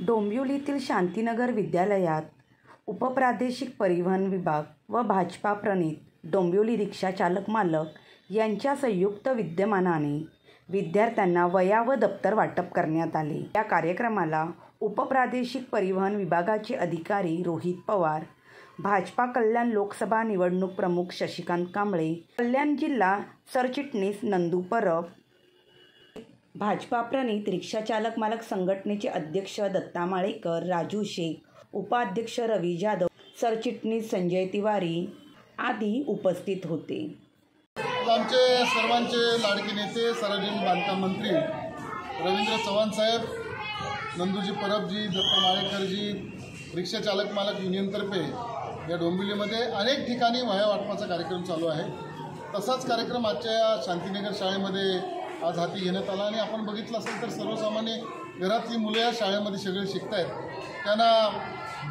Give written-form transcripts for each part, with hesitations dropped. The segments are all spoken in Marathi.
डोंबिवलीतील शांतीनगर विद्यालयात उपप्रादेशिक परिवहन विभाग व भाजपा प्रणित डोंबिवली रिक्षा चालक मालक यांच्या संयुक्त विद्यमानाने विद्यार्थ्यांना वह्या व दप्तर वाटप करण्यात आले। या कार्यक्रमाला उपप्रादेशिक परिवहन विभागाचे अधिकारी रोहित पवार, भाजपा कल्याण लोकसभा निवडणूक प्रमुख शशिकांत कांबळे, कल्याण जिल्हा सरचिटणीस नंदू परब, भाजपा प्रणित रिक्षा चालक मालक संघटनेचे अध्यक्ष दत्ता माळेकर, राजू शेख, उपाध्यक्ष रवी जाधव, सरचिटणीस संजय तिवारी आदी उपस्थित होते। आमचे सर्वांचे लाडके नेते सार्वजनिक बांधकाम मंत्री रवींद्र चव्हाण साहेब, नंदूजी परबजी, दत्ता माळेकरजी, रिक्षा चालक मालक युनियनतर्फे या डोंबिवलीमध्ये अनेक ठिकाणी वह्या वाटपाचा कार्यक्रम चालू आहे। तसाच कार्यक्रम आजच्या शांतीनगर शाळेमध्ये आज हाती घेण्यात आला आणि आपण बघितलं असेल तर सर्वसामान्य घरातली मुलं या शाळेमध्ये सगळे शिकत आहेत, त्यांना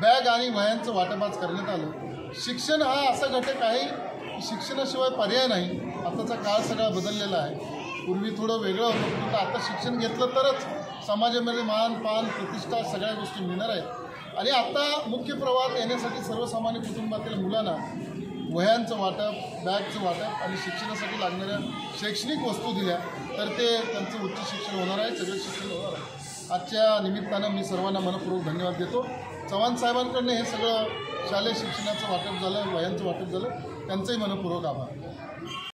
बॅग आणि वह्यांचं वाटप आज करण्यात आलं। शिक्षण हा असा घटक आहे की शिक्षणाशिवाय पर्याय नाही। आताचा काळ सगळा बदललेला आहे। पूर्वी थोडं वेगळं होतं, परंतु आता शिक्षण घेतलं तरच समाजामध्ये मान पान प्रतिष्ठा सगळ्या गोष्टी मिळणार आहेत। आणि आता मुख्य प्रवाहात येण्यासाठी सर्वसामान्य कुटुंबातील मुलांना वह्यांचं वाटप, बॅगचं वाटप आणि शिक्षणासाठी लागणाऱ्या शैक्षणिक वस्तू दिल्या तर ते त्यांचं उच्च शिक्षण होणार आहे, सगळं शिक्षण होणार आहे। आजच्या निमित्तानं मी सर्वांना मनपूर्वक धन्यवाद देतो। चव्हाण साहेबांकडनं हे सगळं शालेय शिक्षणाचं वाटप झालं, वह्यांचं वाटप झालं, त्यांचंही मनपूर्वक आभार।